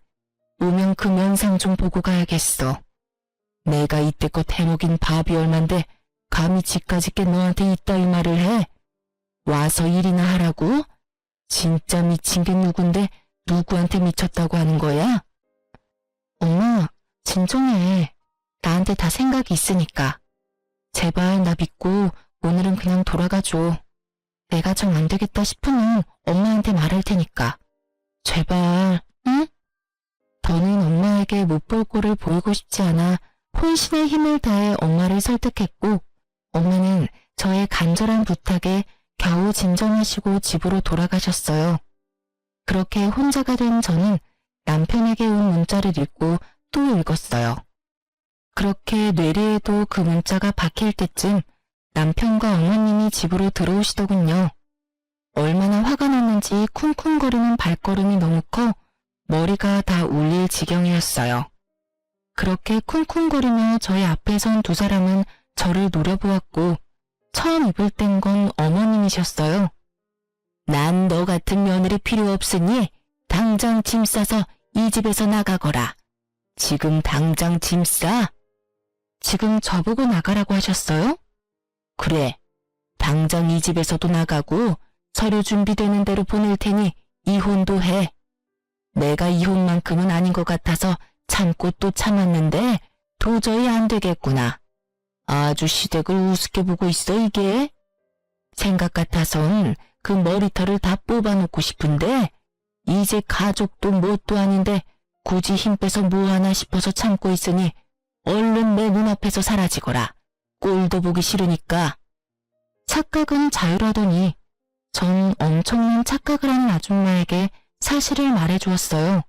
오면 그 면상 좀 보고 가야겠어. 내가 이때껏 해먹인 밥이 얼만데 감히 집까지 게 너한테 이따위 말을 해? 와서 일이나 하라고? 진짜 미친 게 누군데 누구한테 미쳤다고 하는 거야? 엄마, 진정해. 나한테 다 생각이 있으니까. 제발 나 믿고 오늘은 그냥 돌아가줘. 내가 정 안 되겠다 싶으면 엄마한테 말할 테니까. 제발, 응? 더는 엄마에게 못 볼 꼴을 보이고 싶지 않아 혼신의 힘을 다해 엄마를 설득했고 엄마는 저의 간절한 부탁에 겨우 진정하시고 집으로 돌아가셨어요. 그렇게 혼자가 된 저는 남편에게 온 문자를 읽고 또 읽었어요. 그렇게 뇌리에도 그 문자가 박힐 때쯤 남편과 어머님이 집으로 들어오시더군요. 얼마나 화가 났는지 쿵쿵거리는 발걸음이 너무 커 머리가 다 울릴 지경이었어요. 그렇게 쿵쿵거리며 저의 앞에 선 두 사람은 저를 노려보았고 처음 입을 뗀 건 어머님이셨어요. 난 너 같은 며느리 필요 없으니 당장 짐 싸서 이 집에서 나가거라. 지금 당장 짐 싸. 지금 저보고 나가라고 하셨어요? 그래. 당장 이 집에서도 나가고 서류 준비되는 대로 보낼 테니 이혼도 해. 내가 이혼만큼은 아닌 것 같아서 참고 또 참았는데 도저히 안 되겠구나. 아주 시댁을 우습게 보고 있어 이게. 생각 같아선 그 머리털을 다 뽑아놓고 싶은데 이제 가족도 뭣도 아닌데 굳이 힘 빼서 뭐 하나 싶어서 참고 있으니 얼른 내 눈앞에서 사라지거라. 꼴도 보기 싫으니까. 착각은 자유라더니 전 엄청난 착각을 하는 아줌마에게 사실을 말해주었어요.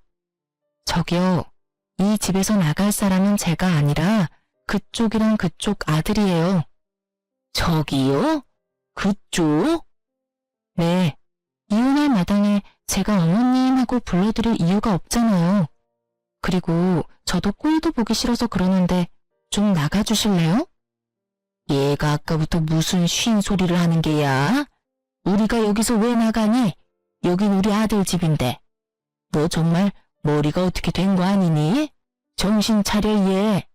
저기요, 이 집에서 나갈 사람은 제가 아니라 그쪽이랑 그쪽 아들이에요. 저기요? 그쪽? 네, 이혼할 마당에 제가 어머님 하고 불러드릴 이유가 없잖아요. 그리고 저도 꼴도 보기 싫어서 그러는데 좀 나가주실래요? 얘가 아까부터 무슨 쉰 소리를 하는 게야? 우리가 여기서 왜 나가니? 여긴 우리 아들 집인데. 너 정말 머리가 어떻게 된 거 아니니? 정신 차려 얘.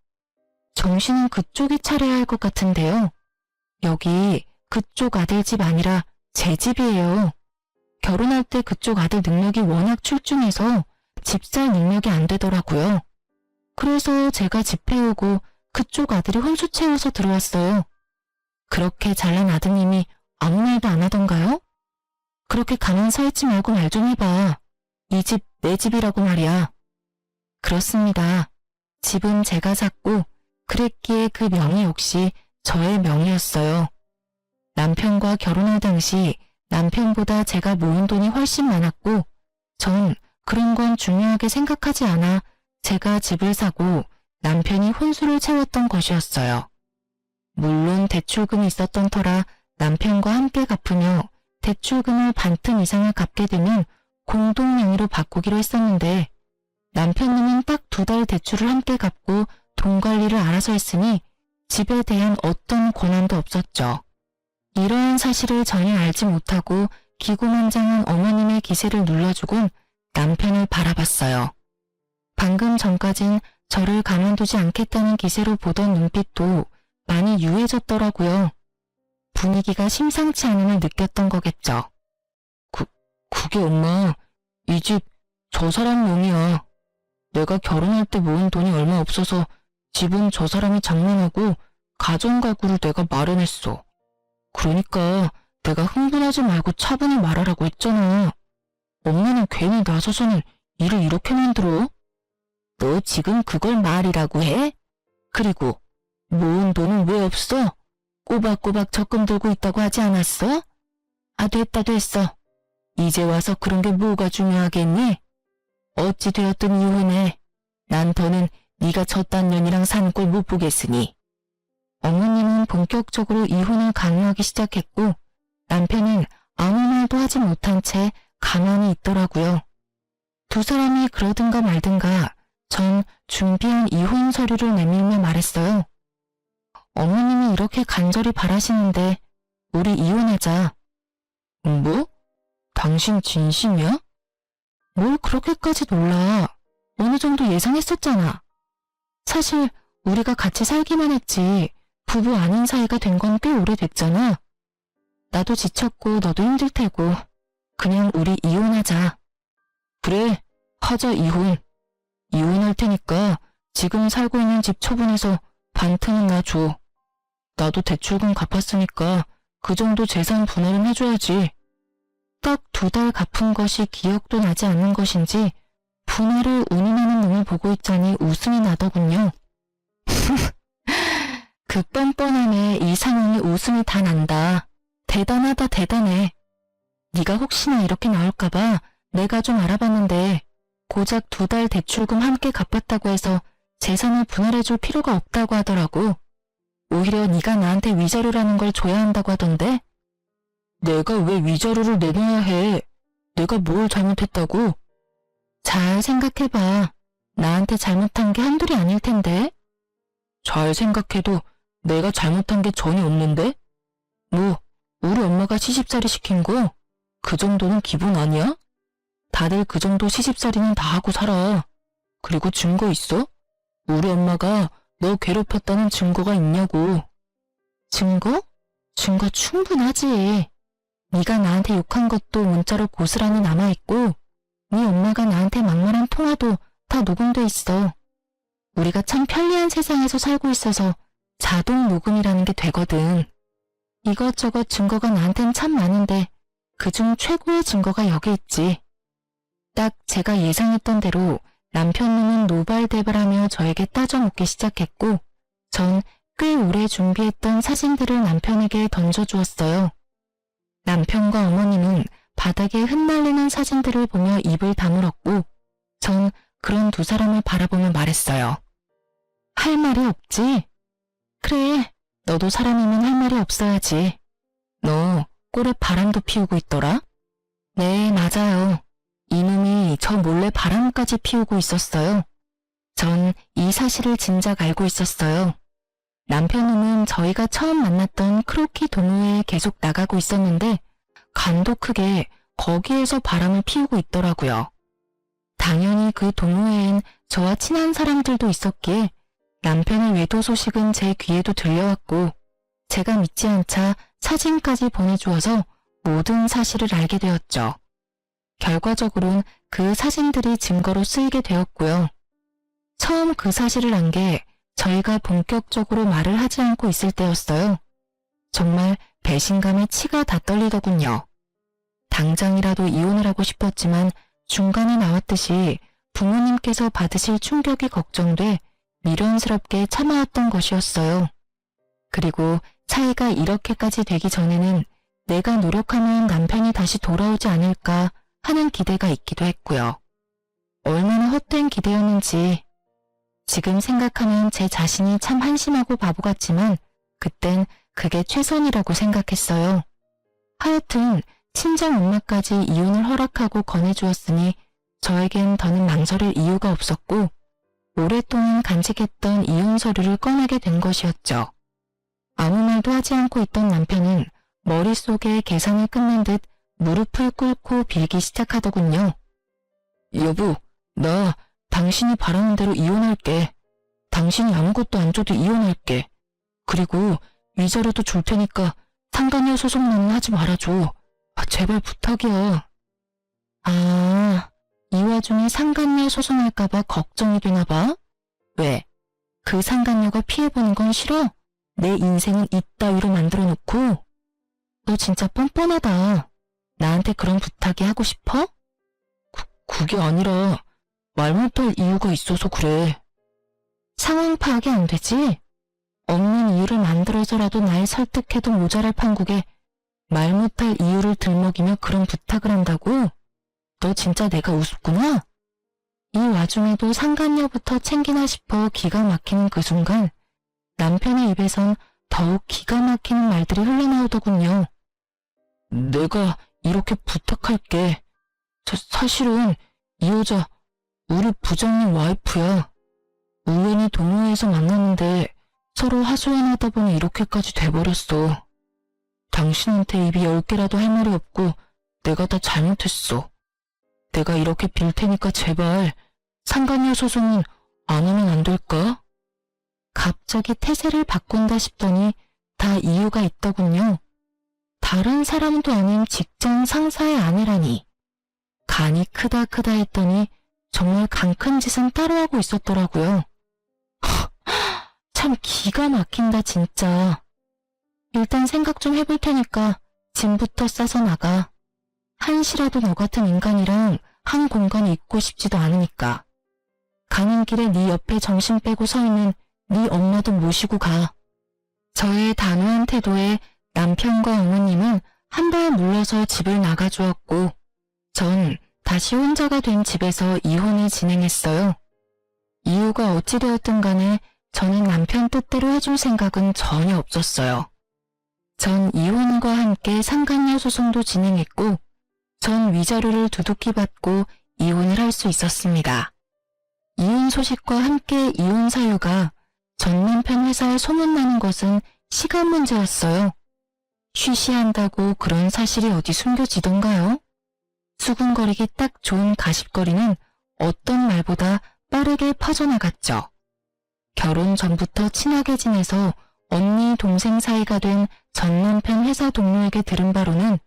정신은 그쪽이 차려야 할 것 같은데요. 여기 그쪽 아들 집 아니라 제 집이에요. 결혼할 때 그쪽 아들 능력이 워낙 출중해서 집 살 능력이 안 되더라고요. 그래서 제가 집 해오고 그쪽 아들이 혼수 채워서 들어왔어요. 그렇게 잘난 아드님이 아무 말도 안 하던가요? 그렇게 가만 서 있지 말고 말 좀 해봐. 이 집 내 집이라고 말이야. 그렇습니다. 집은 제가 샀고 그랬기에 그 명의 역시 저의 명의였어요. 남편과 결혼할 당시 남편보다 제가 모은 돈이 훨씬 많았고 전 그런 건 중요하게 생각하지 않아 제가 집을 사고 남편이 혼수를 채웠던 것이었어요. 물론 대출금이 있었던 터라 남편과 함께 갚으며 대출금을 반틈 이상을 갚게 되면 공동명의로 바꾸기로 했었는데 남편님은 딱 2달 대출을 함께 갚고 돈 관리를 알아서 했으니 집에 대한 어떤 권한도 없었죠. 이러한 사실을 전혀 알지 못하고 기고만장한 어머님의 기세를 눌러주곤 남편을 바라봤어요. 방금 전까진 저를 가만두지 않겠다는 기세로 보던 눈빛도 많이 유해졌더라고요. 분위기가 심상치 않음을 느꼈던 거겠죠. 그게 엄마, 이 집 저 사람 명이야. 내가 결혼할 때 모은 돈이 얼마 없어서 집은 저 사람이 장만하고 가정가구를 내가 마련했어. 그러니까 내가 흥분하지 말고 차분히 말하라고 했잖아. 엄마는 괜히 나서서는 일을 이렇게 만들어? 너 지금 그걸 말이라고 해? 그리고 모은 돈은 왜 없어? 꼬박꼬박 적금 들고 있다고 하지 않았어? 아, 됐어. 이제 와서 그런 게 뭐가 중요하겠니? 어찌 되었든 이혼해. 난 더는 네가 저딴 년이랑 사는 꼴 못 보겠으니. 어머님은 본격적으로 이혼을 강요하기 시작했고 남편은 아무 말도 하지 못한 채 가만히 있더라고요. 두 사람이 그러든가 말든가 전 준비한 이혼 서류를 내밀며 말했어요. 어머님이 이렇게 간절히 바라시는데 우리 이혼하자. 뭐? 당신 진심이야? 뭘 그렇게까지 놀라. 어느 정도 예상했었잖아. 사실 우리가 같이 살기만 했지 부부 아닌 사이가 된 건 꽤 오래됐잖아. 나도 지쳤고 너도 힘들 테고 그냥 우리 이혼하자. 그래, 하자 이혼. 이혼할 테니까 지금 살고 있는 집 처분해서 반틈은 나 줘. 나도 대출금 갚았으니까 그 정도 재산 분할은 해줘야지. 딱 2달 갚은 것이 기억도 나지 않는 것인지 분할을 운운하는 놈을 보고 있자니 웃음이 나더군요. 그 뻔뻔함에 이 상황에 웃음이 다 난다. 대단하다 대단해. 네가 혹시나 이렇게 나올까봐 내가 좀 알아봤는데 고작 2달 대출금 함께 갚았다고 해서 재산을 분할해줄 필요가 없다고 하더라고. 오히려 네가 나한테 위자료라는 걸 줘야 한다고 하던데. 내가 왜 위자료를 내놔야 해? 내가 뭘 잘못했다고? 잘 생각해봐. 나한테 잘못한 게 한둘이 아닐 텐데. 잘 생각해도 내가 잘못한 게 전혀 없는데? 뭐, 우리 엄마가 시집살이 시킨 거? 그 정도는 기본 아니야? 다들 그 정도 시집살이는 다 하고 살아. 그리고 증거 있어? 우리 엄마가 너 괴롭혔다는 증거가 있냐고. 증거? 증거 충분하지. 네가 나한테 욕한 것도 문자로 고스란히 남아있고 네 엄마가 나한테 막말한 통화도 다 녹음돼 있어. 우리가 참 편리한 세상에서 살고 있어서 자동 녹음이라는 게 되거든. 이것저것 증거가 나한텐 참 많은데 그중 최고의 증거가 여기 있지. 딱 제가 예상했던 대로 남편은 노발대발하며 저에게 따져 묻기 시작했고 전 꽤 오래 준비했던 사진들을 남편에게 던져주었어요. 남편과 어머님은 바닥에 흩날리는 사진들을 보며 입을 다물었고 전 그런 두 사람을 바라보며 말했어요. 할 말이 없지? 그래, 너도 사람이면 할 말이 없어야지. 너 꼴에 바람도 피우고 있더라? 네, 맞아요. 이놈이 저 몰래 바람까지 피우고 있었어요. 전 이 사실을 진작 알고 있었어요. 남편은 저희가 처음 만났던 크로키 동호회에 계속 나가고 있었는데 간도 크게 거기에서 바람을 피우고 있더라고요. 당연히 그 동호회엔 저와 친한 사람들도 있었기에 남편의 외도 소식은 제 귀에도 들려왔고 제가 믿지 않자 사진까지 보내주어서 모든 사실을 알게 되었죠. 결과적으로는 그 사진들이 증거로 쓰이게 되었고요. 처음 그 사실을 안 게 저희가 본격적으로 말을 하지 않고 있을 때였어요. 정말 배신감에 치가 다 떨리더군요. 당장이라도 이혼을 하고 싶었지만 중간에 나왔듯이 부모님께서 받으실 충격이 걱정돼 미련스럽게 참아왔던 것이었어요. 그리고 차이가 이렇게까지 되기 전에는 내가 노력하면 남편이 다시 돌아오지 않을까 하는 기대가 있기도 했고요. 얼마나 헛된 기대였는지 지금 생각하면 제 자신이 참 한심하고 바보 같지만 그땐 그게 최선이라고 생각했어요. 하여튼 친정 엄마까지 이혼을 허락하고 권해주었으니 저에겐 더는 망설일 이유가 없었고 오랫동안 간직했던 이혼 서류를 꺼내게 된 것이었죠. 아무 말도 하지 않고 있던 남편은 머릿속에 계산을 끝낸 듯 무릎을 꿇고 빌기 시작하더군요. 여보, 나 당신이 바라는 대로 이혼할게. 당신이 아무것도 안 줘도 이혼할게. 그리고 위자료도 줄 테니까 상간녀 소송만 하지 말아줘. 제발 부탁이야. 아, 이 와중에 상간녀 소송할까봐 걱정이 되나 봐? 왜? 그 상간녀가 피해보는 건 싫어? 내 인생은 이따위로 만들어 놓고? 너 진짜 뻔뻔하다. 나한테 그런 부탁이 하고 싶어? 그게 아니라 말 못할 이유가 있어서 그래. 상황 파악이 안 되지? 없는 이유를 만들어서라도 날 설득해도 모자랄 판국에 말 못할 이유를 들먹이며 그런 부탁을 한다고? 너 진짜 내가 우습구나? 이 와중에도 상간녀부터 챙기나 싶어 기가 막히는 그 순간 남편의 입에선 더욱 기가 막히는 말들이 흘러나오더군요. 내가 이렇게 부탁할게. 사실은 이 여자 우리 부장님 와이프야. 우연히 동호회에서 만났는데 서로 하소연하다 보니 이렇게까지 돼버렸어. 당신한테 입이 10개라도 할 말이 없고 내가 다 잘못했어. 내가 이렇게 빌 테니까 제발 상간녀 소송은 안 하면 안 될까? 갑자기 태세를 바꾼다 싶더니 다 이유가 있더군요. 다른 사람도 아닌 직장 상사의 아내라니. 간이 크다 했더니 정말 간 큰 짓은 따로 하고 있었더라고요. 참 기가 막힌다 진짜. 일단 생각 좀 해볼 테니까 짐부터 싸서 나가. 한시라도 너 같은 인간이랑 한 공간에 있고 싶지도 않으니까. 가는 길에 네 옆에 정신 빼고 서 있는 네 엄마도 모시고 가. 저의 단호한 태도에 남편과 어머님은 한 발 물러서 집을 나가주었고 전 다시 혼자가 된 집에서 이혼을 진행했어요. 이유가 어찌되었든 간에 저는 남편 뜻대로 해줄 생각은 전혀 없었어요. 전 이혼과 함께 상간녀 소송도 진행했고 전 위자료를 두둑히 받고 이혼을 할 수 있었습니다. 이혼 소식과 함께 이혼 사유가 전 남편 회사에 소문나는 것은 시간 문제였어요. 쉬쉬한다고 그런 사실이 어디 숨겨지던가요? 수군거리기 딱 좋은 가십거리는 어떤 말보다 빠르게 퍼져나갔죠. 결혼 전부터 친하게 지내서 언니 동생 사이가 된 전 남편 회사 동료에게 들은 바로는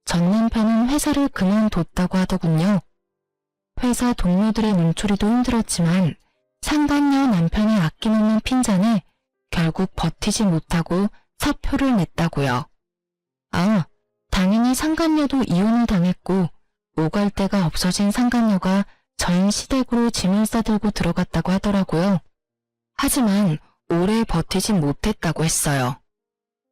전 남편은 회사를 그만뒀다고 하더군요. 회사 동료들의 눈초리도 힘들었지만 상간녀 남편이 아낌없는 핀잔에 결국 버티지 못하고 사표를 냈다고요. 아, 당연히 상간녀도 이혼을 당했고 오갈 데가 없어진 상간녀가 전 시댁으로 짐을 싸들고 들어갔다고 하더라고요. 하지만 오래 버티진 못했다고 했어요.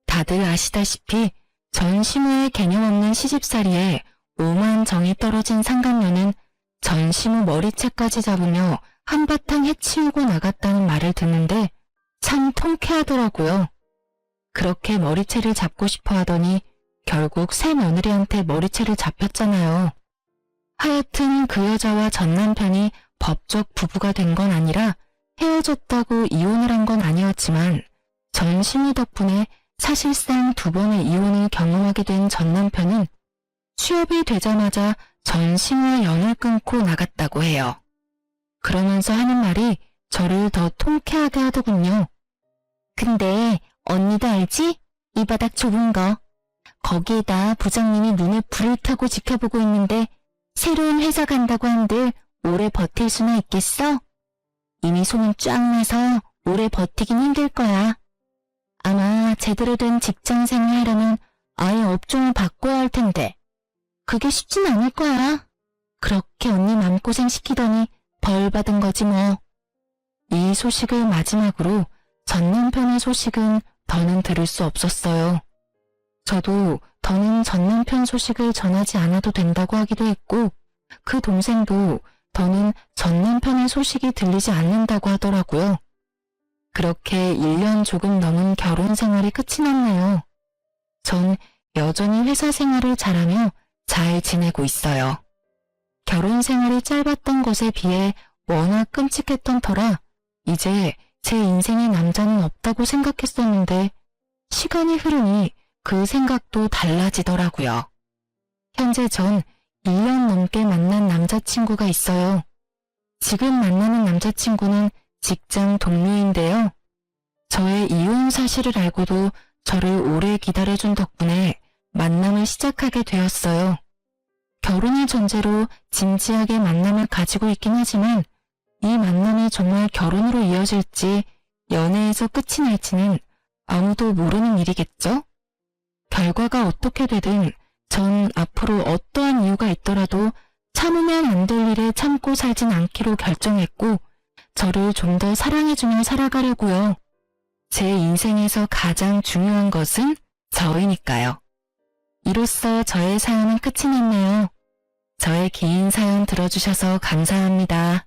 다들 아시다시피 전 시무의 개념 없는 시집살이에 오만 정이 떨어진 상간녀는 전 시무 머리채까지 잡으며 한바탕 해치우고 나갔다는 말을 듣는데 참 통쾌하더라고요. 그렇게 머리채를 잡고 싶어 하더니 결국 새 며느리한테 머리채를 잡혔잖아요. 하여튼 그 여자와 전 남편이 법적 부부가 된 건 아니라 헤어졌다고 이혼을 한 건 아니었지만 전 시무 덕분에 사실상 2번의 이혼을 경험하게 된 전 남편은 취업이 되자마자 전 시무와 연을 끊고 나갔다고 해요. 그러면서 하는 말이 저를 더 통쾌하게 하더군요. 근데 언니도 알지? 이 바닥 좁은 거. 거기에다 부장님이 눈에 불을 켜고 지켜보고 있는데 새로운 회사 간다고 한들 오래 버틸 수나 있겠어? 이미 소문 쫙 나서 오래 버티긴 힘들 거야. 아마 제대로 된 직장생활 하려면 아예 업종을 바꿔야 할 텐데 그게 쉽진 않을 거야. 그렇게 언니 맘고생 시키더니 벌 받은 거지 뭐. 이 소식을 마지막으로 전 남편의 소식은 더는 들을 수 없었어요. 저도 더는 전 남편 소식을 전하지 않아도 된다고 하기도 했고 그 동생도 더는 전 남편의 소식이 들리지 않는다고 하더라고요. 그렇게 1년 조금 넘은 결혼 생활이 끝이 났네요. 전 여전히 회사 생활을 잘하며 잘 지내고 있어요. 결혼 생활이 짧았던 것에 비해 워낙 끔찍했던 터라 이제 제 인생에 남자는 없다고 생각했었는데 시간이 흐르니 그 생각도 달라지더라고요. 현재 전 1년 넘게 만난 남자친구가 있어요. 지금 만나는 남자친구는 직장 동료인데요. 저의 이혼 사실을 알고도 저를 오래 기다려준 덕분에 만남을 시작하게 되었어요. 결혼을 전제로 진지하게 만남을 가지고 있긴 하지만 이 만남이 정말 결혼으로 이어질지 연애에서 끝이 날지는 아무도 모르는 일이겠죠? 결과가 어떻게 되든 전 앞으로 어떠한 이유가 있더라도 참으면 안 될 일에 참고 살진 않기로 결정했고 저를 좀 더 사랑해주며 살아가려고요. 제 인생에서 가장 중요한 것은 저이니까요. 이로써 저의 사연은 끝이 났네요. 저의 긴 사연 들어주셔서 감사합니다.